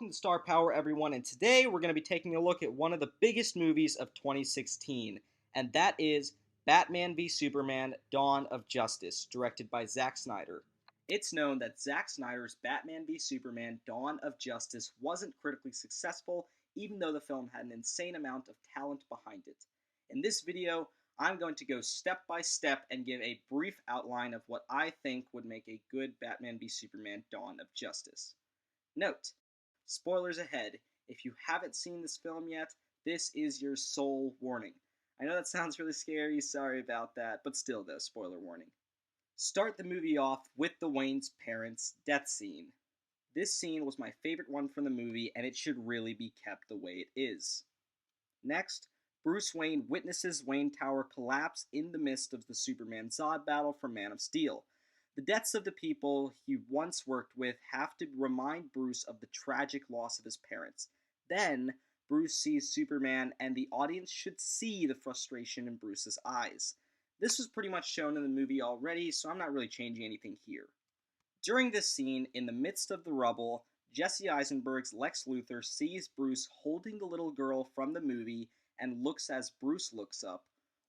Welcome to Star Power, everyone, and today we're going to be taking a look at one of the biggest movies of 2016, and that is Batman v Superman: Dawn of Justice, directed by Zack Snyder. It's known that Zack Snyder's Batman v Superman: Dawn of Justice wasn't critically successful, even though the film had an insane amount of talent behind it. In this video, I'm going to go step by step and give a brief outline of what I think would make a good Batman v Superman: Dawn of Justice. Note: spoilers ahead. If you haven't seen this film yet, this is your sole warning. I know that sounds really scary, sorry about that, but still though, spoiler warning. Start the movie off with the Wayne's parents' death scene. This scene was my favorite one from the movie, and it should really be kept the way it is. Next, Bruce Wayne witnesses Wayne Tower collapse in the midst of the Superman-Zod battle from Man of Steel. The deaths of the people he once worked with have to remind Bruce of the tragic loss of his parents. Then, Bruce sees Superman, and the audience should see the frustration in Bruce's eyes. This was pretty much shown in the movie already, so I'm not really changing anything here. During this scene, in the midst of the rubble, Jesse Eisenberg's Lex Luthor sees Bruce holding the little girl from the movie and looks as Bruce looks up.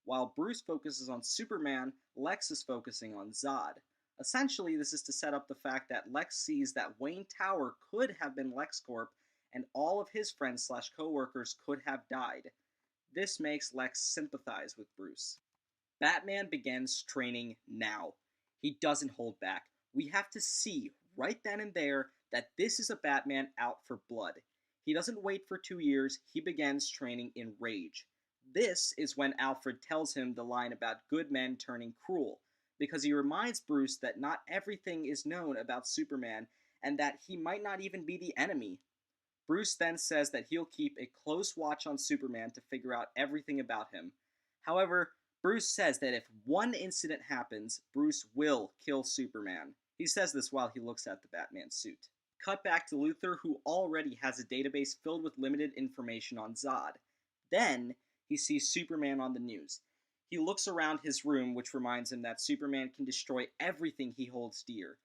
While Bruce focuses on Superman, Lex is focusing on Zod. Essentially, this is to set up the fact that Lex sees that Wayne Tower could have been LexCorp, and all of his friends slash co-workers could have died. This makes Lex sympathize with Bruce. Batman begins training now. He doesn't hold back. We have to see, right then and there, that this is a Batman out for blood. He doesn't wait for 2 years, he begins training in rage. This is when Alfred tells him the line about good men turning cruel, because he reminds Bruce that not everything is known about Superman, and that he might not even be the enemy. Bruce then says that he'll keep a close watch on Superman to figure out everything about him. However, Bruce says that if one incident happens, Bruce will kill Superman. He says this while he looks at the Batman suit. Cut back to Luthor, who already has a database filled with limited information on Zod. Then, he sees Superman on the news. He looks around his room, which reminds him that Superman can destroy everything he holds dear.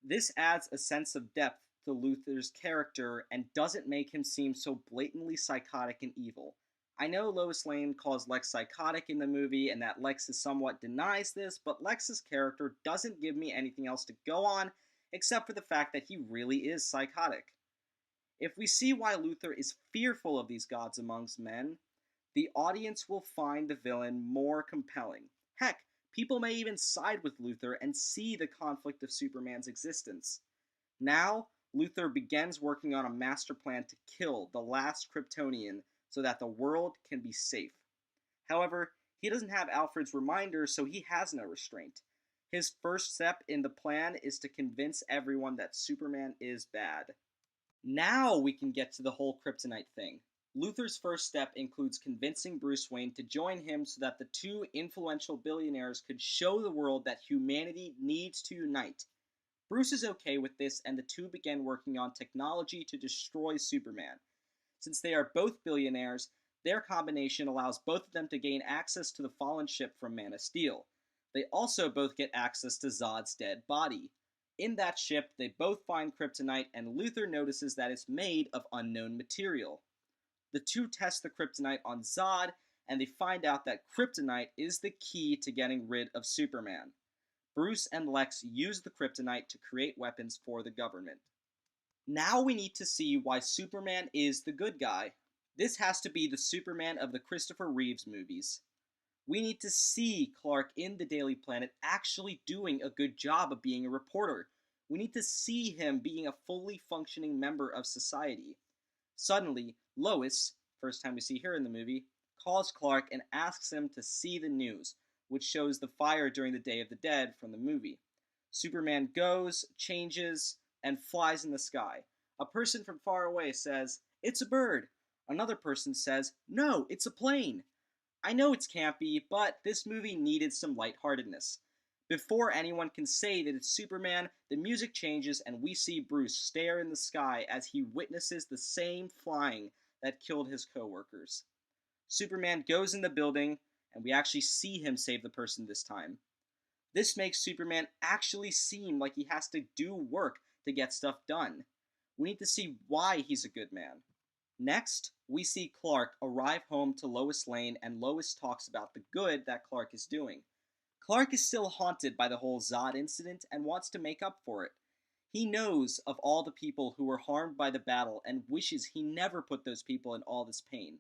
This adds a sense of depth to Luthor's character and doesn't make him seem so blatantly psychotic and evil. I know Lois Lane calls Lex psychotic in the movie and that Lex somewhat denies this, but Lex's character doesn't give me anything else to go on except for the fact that he really is psychotic. If we see why Luthor is fearful of these gods amongst men, the audience will find the villain more compelling. Heck, people may even side with Luthor and see the conflict of Superman's existence. Now, Luthor begins working on a master plan to kill the last Kryptonian so that the world can be safe. However, he doesn't have Alfred's reminder, so he has no restraint. His first step in the plan is to convince everyone that Superman is bad. Now we can get to the whole kryptonite thing. Luthor's first step includes convincing Bruce Wayne to join him so that the two influential billionaires could show the world that humanity needs to unite. Bruce is okay with this, and the two begin working on technology to destroy Superman. Since they are both billionaires, their combination allows both of them to gain access to the fallen ship from Man of Steel. They also both get access to Zod's dead body. In that ship, they both find kryptonite, and Luthor notices that it's made of unknown material. The two test the kryptonite on Zod, and they find out that kryptonite is the key to getting rid of Superman. Bruce and Lex use the kryptonite to create weapons for the government. Now we need to see why Superman is the good guy. This has to be the Superman of the Christopher Reeves movies. We need to see Clark in the Daily Planet actually doing a good job of being a reporter. We need to see him being a fully functioning member of society. Suddenly, Lois, first time we see her in the movie, calls Clark and asks him to see the news, which shows the fire during the Day of the Dead from the movie. Superman goes, changes, and flies in the sky. A person from far away says, "It's a bird." Another person says, "No, it's a plane." I know it's campy, but this movie needed some lightheartedness. Before anyone can say that it's Superman, the music changes and we see Bruce stare in the sky as he witnesses the same flying that killed his co-workers. Superman goes in the building, and we actually see him save the person this time. This makes Superman actually seem like he has to do work to get stuff done. We need to see why he's a good man. Next, we see Clark arrive home to Lois Lane, and Lois talks about the good that Clark is doing. Clark is still haunted by the whole Zod incident and wants to make up for it. He knows of all the people who were harmed by the battle and wishes he never put those people in all this pain.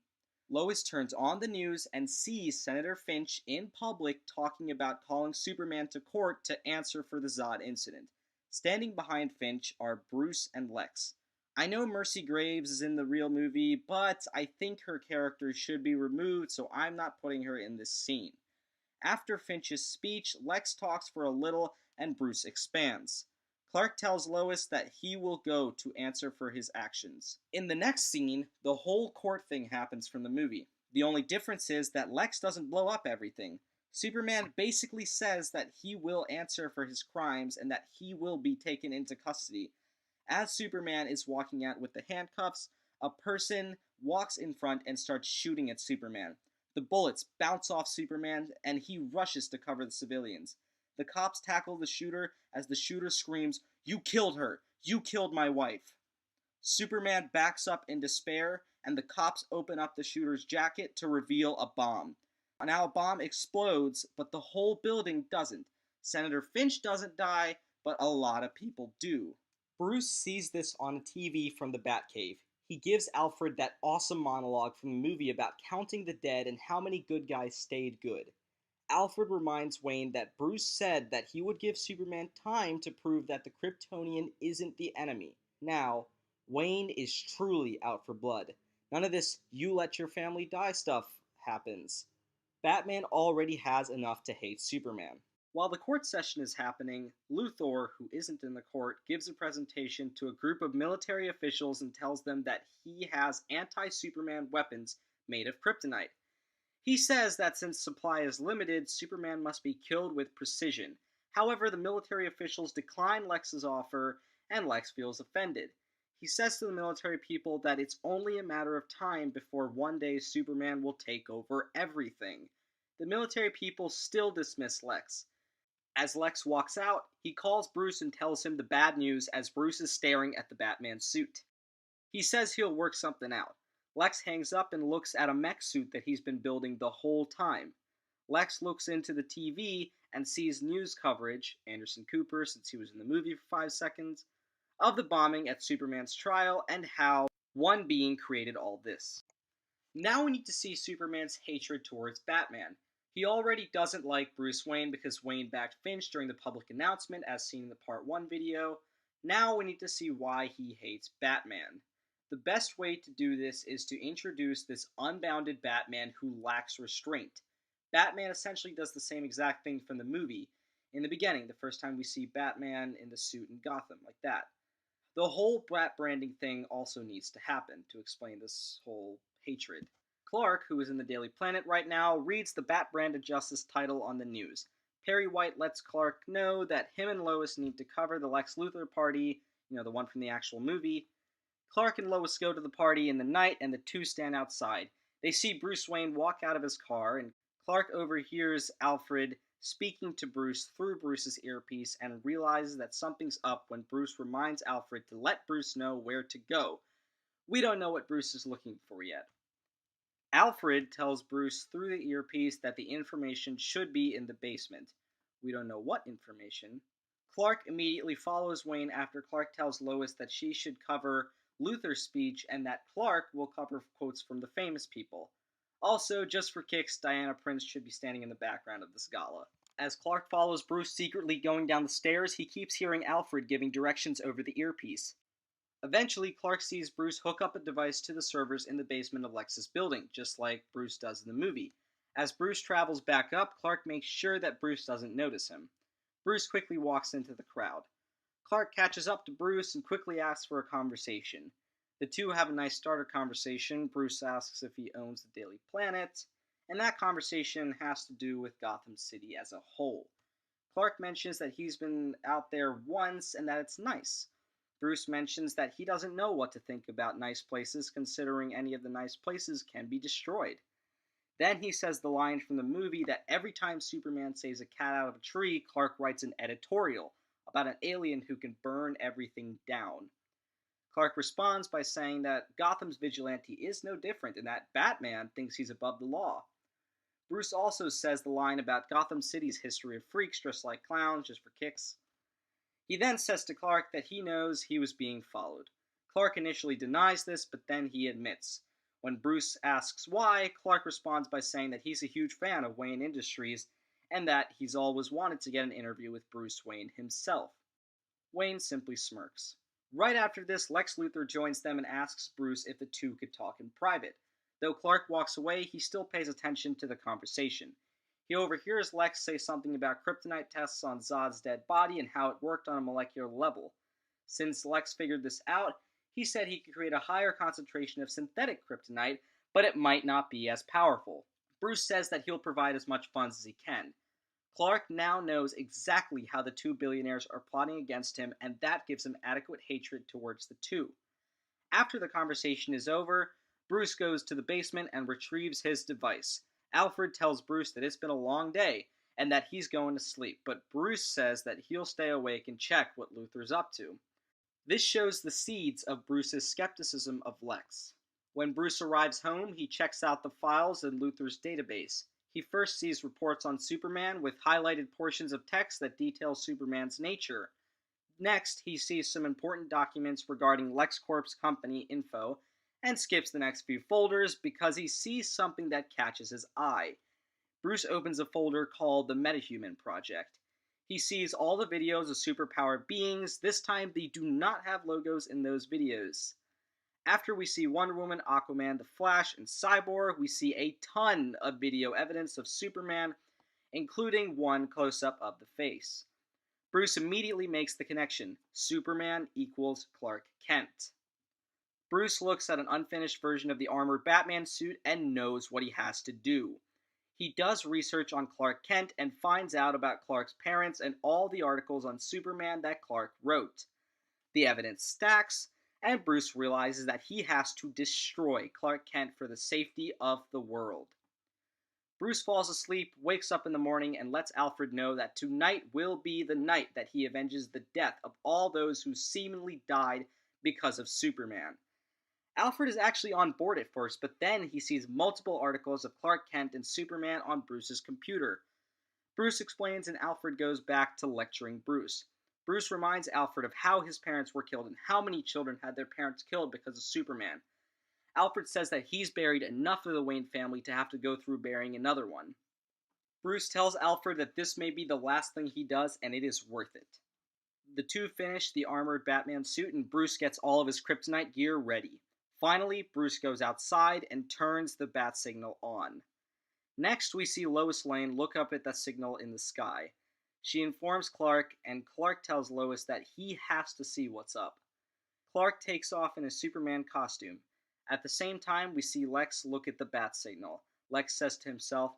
Lois turns on the news and sees Senator Finch in public talking about calling Superman to court to answer for the Zod incident. Standing behind Finch are Bruce and Lex. I know Mercy Graves is in the real movie, but I think her character should be removed, so I'm not putting her in this scene. After Finch's speech, Lex talks for a little and Bruce expands. Clark tells Lois that he will go to answer for his actions. In the next scene, the whole court thing happens from the movie. The only difference is that Lex doesn't blow up everything. Superman basically says that he will answer for his crimes and that he will be taken into custody. As Superman is walking out with the handcuffs, a person walks in front and starts shooting at Superman. The bullets bounce off Superman, and he rushes to cover the civilians. The cops tackle the shooter as the shooter screams, "You killed her! You killed my wife!" Superman backs up in despair, and the cops open up the shooter's jacket to reveal a bomb. Now a bomb explodes, but the whole building doesn't. Senator Finch doesn't die, but a lot of people do. Bruce sees this on TV from the Batcave. He gives Alfred that awesome monologue from the movie about counting the dead and how many good guys stayed good. Alfred reminds Wayne that Bruce said that he would give Superman time to prove that the Kryptonian isn't the enemy. Now, Wayne is truly out for blood. None of this "you let your family die" stuff happens. Batman already has enough to hate Superman. While the court session is happening, Luthor, who isn't in the court, gives a presentation to a group of military officials and tells them that he has anti-Superman weapons made of kryptonite. He says that since supply is limited, Superman must be killed with precision. However, the military officials decline Lex's offer, and Lex feels offended. He says to the military people that it's only a matter of time before one day Superman will take over everything. The military people still dismiss Lex. As Lex walks out, he calls Bruce and tells him the bad news as Bruce is staring at the Batman suit. He says he'll work something out. Lex hangs up and looks at a mech suit that he's been building the whole time. Lex looks into the TV and sees news coverage, Anderson Cooper, since he was in the movie for 5 seconds, of the bombing at Superman's trial and how one being created all this. Now we need to see Superman's hatred towards Batman. He already doesn't like Bruce Wayne because Wayne backed Finch during the public announcement as seen in the Part 1 video. Now we need to see why he hates Batman. The best way to do this is to introduce this unbounded Batman who lacks restraint. Batman essentially does the same exact thing from the movie. In the beginning, the first time we see Batman in the suit in Gotham, like that. The whole Bat branding thing also needs to happen to explain this whole hatred. Clark, who is in the Daily Planet right now, reads the Bat branded Justice title on the news. Perry White lets Clark know that him and Lois need to cover the Lex Luthor party, the one from the actual movie. Clark and Lois go to the party in the night, and the two stand outside. They see Bruce Wayne walk out of his car, and Clark overhears Alfred speaking to Bruce through Bruce's earpiece and realizes that something's up when Bruce reminds Alfred to let Bruce know where to go. We don't know what Bruce is looking for yet. Alfred tells Bruce through the earpiece that the information should be in the basement. We don't know what information. Clark immediately follows Wayne after Clark tells Lois that she should cover Luthor's speech and that Clark will cover quotes from the famous people. Also, just for kicks, Diana Prince should be standing in the background of this gala. As Clark follows Bruce secretly going down the stairs, he keeps hearing Alfred giving directions over the earpiece. Eventually, Clark sees Bruce hook up a device to the servers in the basement of Lex's building, just like Bruce does in the movie. As Bruce travels back up, Clark makes sure that Bruce doesn't notice him. Bruce quickly walks into the crowd. Clark catches up to Bruce and quickly asks for a conversation. The two have a nice starter conversation. Bruce asks if he owns the Daily Planet, and that conversation has to do with Gotham City as a whole. Clark mentions that he's been out there once and that it's nice. Bruce mentions that he doesn't know what to think about nice places, considering any of the nice places can be destroyed. Then he says the line from the movie that every time Superman saves a cat out of a tree, Clark writes an editorial about an alien who can burn everything down. Clark responds by saying that Gotham's vigilante is no different and that Batman thinks he's above the law. Bruce also says the line about Gotham City's history of freaks dressed like clowns just for kicks. He then says to Clark that he knows he was being followed. Clark initially denies this, but then he admits. When Bruce asks why, Clark responds by saying that he's a huge fan of Wayne Industries and that he's always wanted to get an interview with Bruce Wayne himself. Wayne simply smirks. Right after this, Lex Luthor joins them and asks Bruce if the two could talk in private. Though Clark walks away, he still pays attention to the conversation. He overhears Lex say something about kryptonite tests on Zod's dead body and how it worked on a molecular level. Since Lex figured this out, he said he could create a higher concentration of synthetic kryptonite, but it might not be as powerful. Bruce says that he'll provide as much funds as he can. Clark now knows exactly how the two billionaires are plotting against him, and that gives him adequate hatred towards the two. After the conversation is over, Bruce goes to the basement and retrieves his device. Alfred tells Bruce that it's been a long day and that he's going to sleep, but Bruce says that he'll stay awake and check what Luthor's up to. This shows the seeds of Bruce's skepticism of Lex. When Bruce arrives home, he checks out the files in Luthor's database. He first sees reports on Superman with highlighted portions of text that detail Superman's nature. Next, he sees some important documents regarding LexCorp's company info, and skips the next few folders because he sees something that catches his eye. Bruce opens a folder called the Metahuman Project. He sees all the videos of superpowered beings. This time they do not have logos in those videos. After we see Wonder Woman, Aquaman, The Flash, and Cyborg, we see a ton of video evidence of Superman, including one close-up of the face. Bruce immediately makes the connection. Superman equals Clark Kent. Bruce looks at an unfinished version of the armored Batman suit and knows what he has to do. He does research on Clark Kent and finds out about Clark's parents and all the articles on Superman that Clark wrote. The evidence stacks, and Bruce realizes that he has to destroy Clark Kent for the safety of the world. Bruce falls asleep, wakes up in the morning, and lets Alfred know that tonight will be the night that he avenges the death of all those who seemingly died because of Superman. Alfred is actually on board at first, but then he sees multiple articles of Clark Kent and Superman on Bruce's computer. Bruce explains and Alfred goes back to lecturing Bruce. Bruce reminds Alfred of how his parents were killed and how many children had their parents killed because of Superman. Alfred says that he's buried enough of the Wayne family to have to go through burying another one. Bruce tells Alfred that this may be the last thing he does and it is worth it. The two finish the armored Batman suit and Bruce gets all of his kryptonite gear ready. Finally, Bruce goes outside and turns the bat signal on. Next, we see Lois Lane look up at the signal in the sky. She informs Clark, and Clark tells Lois that he has to see what's up. Clark takes off in his Superman costume. At the same time, we see Lex look at the bat signal. Lex says to himself,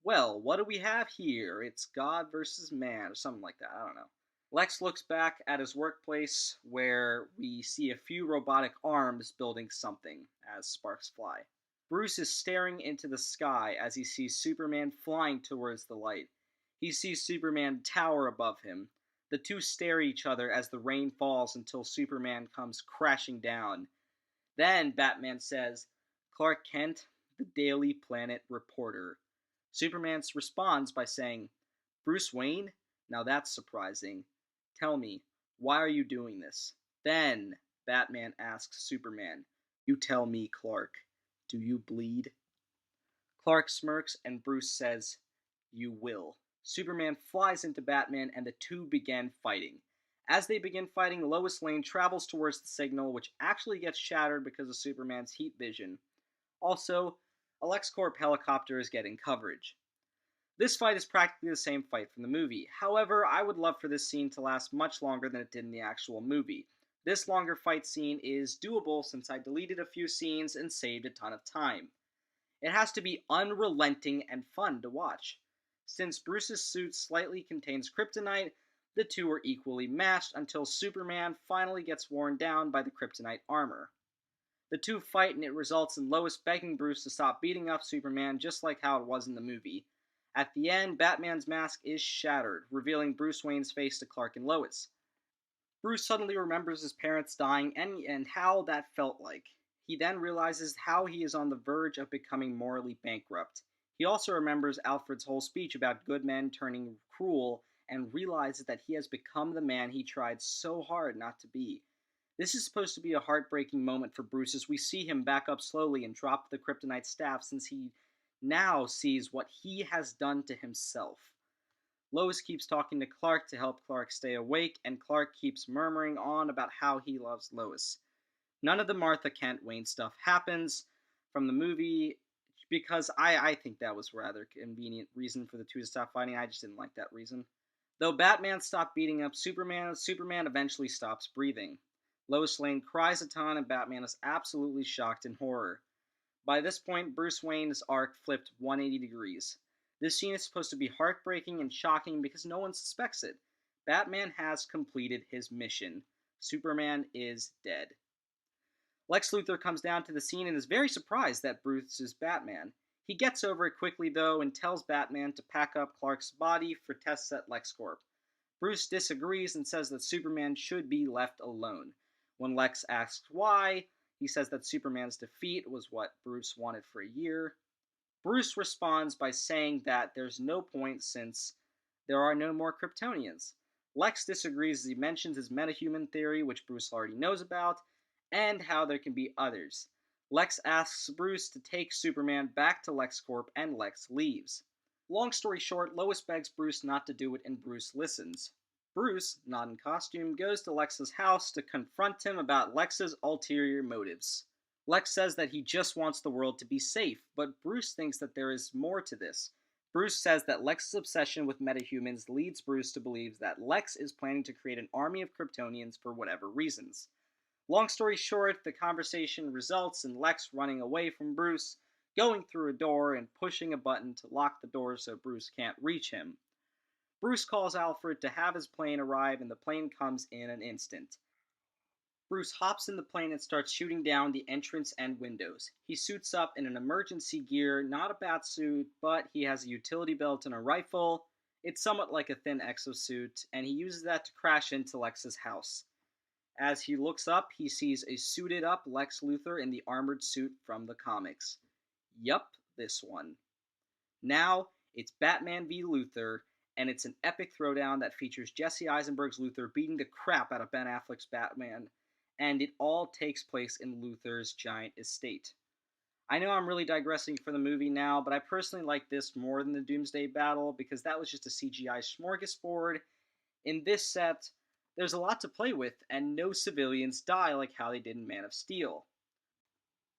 "Well, what do we have here? It's God versus man," or something like that, I don't know. Lex looks back at his workplace where we see a few robotic arms building something as sparks fly. Bruce is staring into the sky as he sees Superman flying towards the light. He sees Superman tower above him. The two stare at each other as the rain falls until Superman comes crashing down. Then Batman says, "Clark Kent, the Daily Planet reporter." Superman responds by saying, "Bruce Wayne? Now that's surprising. Tell me, why are you doing this?" Then Batman asks Superman, "You tell me, Clark, do you bleed?" Clark smirks and Bruce says, "You will." Superman flies into Batman and the two begin fighting. As they begin fighting, Lois Lane travels towards the signal, which actually gets shattered because of Superman's heat vision. Also, a LexCorp helicopter is getting coverage. This fight is practically the same fight from the movie. However, I would love for this scene to last much longer than it did in the actual movie. This longer fight scene is doable since I deleted a few scenes and saved a ton of time. It has to be unrelenting and fun to watch. Since Bruce's suit slightly contains kryptonite, the two are equally matched until Superman finally gets worn down by the kryptonite armor. The two fight and it results in Lois begging Bruce to stop beating up Superman just like how it was in the movie. At the end, Batman's mask is shattered, revealing Bruce Wayne's face to Clark and Lois. Bruce suddenly remembers his parents dying and how that felt like. He then realizes how he is on the verge of becoming morally bankrupt. He also remembers Alfred's whole speech about good men turning cruel and realizes that he has become the man he tried so hard not to be. This is supposed to be a heartbreaking moment for Bruce as we see him back up slowly and drop the kryptonite staff since he now sees what he has done to himself. Lois keeps talking to Clark to help Clark stay awake, and Clark keeps murmuring on about how he loves Lois. None of the Martha Kent Wayne stuff happens from the movie because I think that was a rather convenient reason for the two to stop fighting. I just didn't like that reason. Though Batman stopped beating up Superman, Superman eventually stops breathing. Lois Lane cries a ton, and Batman is absolutely shocked in horror. By this point, Bruce Wayne's arc flipped 180 degrees. This scene is supposed to be heartbreaking and shocking because no one suspects it. Batman has completed his mission. Superman is dead. Lex Luthor comes down to the scene and is very surprised that Bruce is Batman. He gets over it quickly, though, and tells Batman to pack up Clark's body for tests at LexCorp. Bruce disagrees and says that Superman should be left alone. When Lex asks why, he says that Superman's defeat was what Bruce wanted for a year. Bruce responds by saying that there's no point since there are no more Kryptonians. Lex disagrees as he mentions his metahuman theory, which Bruce already knows about, and how there can be others. Lex asks Bruce to take Superman back to LexCorp, and Lex leaves. Long story short, Lois begs Bruce not to do it, and Bruce listens. Bruce, not in costume, goes to Lex's house to confront him about Lex's ulterior motives. Lex says that he just wants the world to be safe, but Bruce thinks that there is more to this. Bruce says that Lex's obsession with metahumans leads Bruce to believe that Lex is planning to create an army of Kryptonians for whatever reasons. Long story short, the conversation results in Lex running away from Bruce, going through a door and pushing a button to lock the door so Bruce can't reach him. Bruce calls Alfred to have his plane arrive, and the plane comes in an instant. Bruce hops in the plane and starts shooting down the entrance and windows. He suits up in an emergency gear, not a bat suit, but he has a utility belt and a rifle. It's somewhat like a thin exosuit, and he uses that to crash into Lex's house. As he looks up, he sees a suited up Lex Luthor in the armored suit from the comics. Yup, this one. Now, it's Batman v Luthor, and it's an epic throwdown that features Jesse Eisenberg's Luthor beating the crap out of Ben Affleck's Batman, and it all takes place in Luthor's giant estate. I know I'm really digressing for the movie now, but I personally like this more than the Doomsday Battle because that was just a CGI smorgasbord. In this set, there's a lot to play with, and no civilians die like how they did in Man of Steel.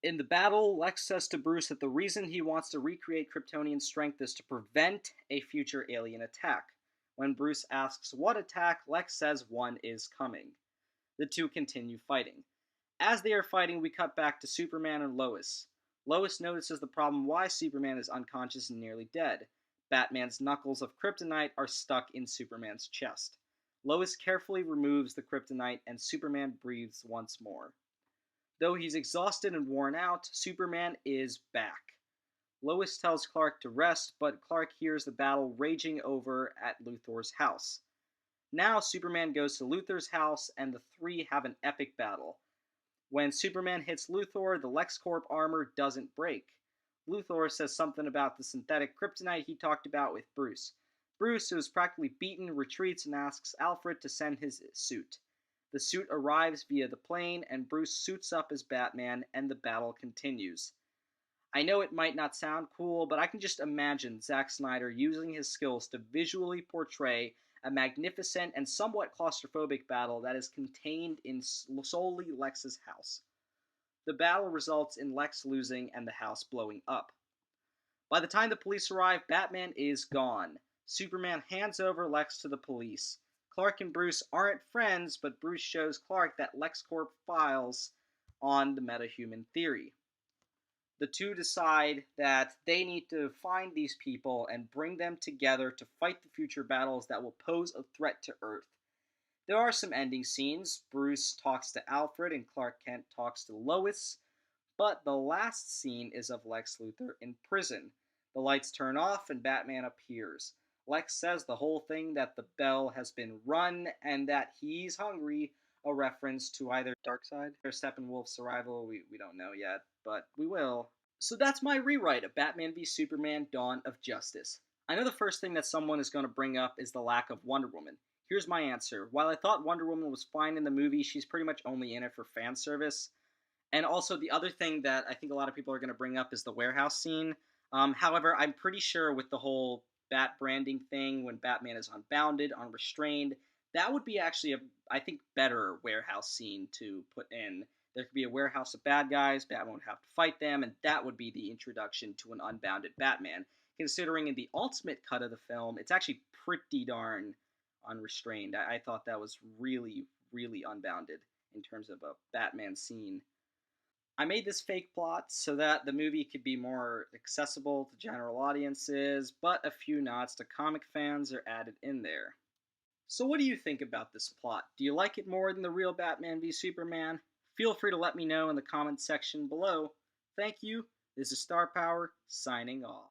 In the battle, Lex says to Bruce that the reason he wants to recreate Kryptonian strength is to prevent a future alien attack. When Bruce asks what attack, Lex says one is coming. The two continue fighting. As they are fighting, we cut back to Superman and Lois. Lois notices the problem why Superman is unconscious and nearly dead. Batman's knuckles of kryptonite are stuck in Superman's chest. Lois carefully removes the kryptonite, and Superman breathes once more. Though he's exhausted and worn out, Superman is back. Lois tells Clark to rest, but Clark hears the battle raging over at Luthor's house. Now Superman goes to Luthor's house, and the three have an epic battle. When Superman hits Luthor, the LexCorp armor doesn't break. Luthor says something about the synthetic kryptonite he talked about with Bruce. Bruce, who is practically beaten, retreats and asks Alfred to send his suit. The suit arrives via the plane, and Bruce suits up as Batman, and the battle continues. I know it might not sound cool, but I can just imagine Zack Snyder using his skills to visually portray a magnificent and somewhat claustrophobic battle that is contained in solely Lex's house. The battle results in Lex losing and the house blowing up. By the time the police arrive, Batman is gone. Superman hands over Lex to the police. Clark and Bruce aren't friends, but Bruce shows Clark that LexCorp files on the metahuman theory. The two decide that they need to find these people and bring them together to fight the future battles that will pose a threat to Earth. There are some ending scenes. Bruce talks to Alfred and Clark Kent talks to Lois, but the last scene is of Lex Luthor in prison. The lights turn off and Batman appears. Lex says the whole thing that the bell has been run and that he's hungry, a reference to either Darkseid or Steppenwolf's arrival. We don't know yet, but we will. So that's my rewrite of Batman v Superman Dawn of Justice. I know the first thing that someone is going to bring up is the lack of Wonder Woman. Here's my answer. While I thought Wonder Woman was fine in the movie, she's pretty much only in it for fan service. And also, the other thing that I think a lot of people are going to bring up is the warehouse scene. However, I'm pretty sure with the whole bat branding thing, when Batman is unbounded, unrestrained, that would be actually a, I think, better warehouse scene to put in. There could be a warehouse of bad guys, Batman would have to fight them, and that would be the introduction to an unbounded Batman. Considering in the ultimate cut of the film, it's actually pretty darn unrestrained. I thought that was really, really unbounded in terms of a Batman scene. I made this fake plot so that the movie could be more accessible to general audiences, but a few nods to comic fans are added in there. So what do you think about this plot? Do you like it more than the real Batman v Superman? Feel free to let me know in the comments section below. Thank you. This is Star Power, signing off.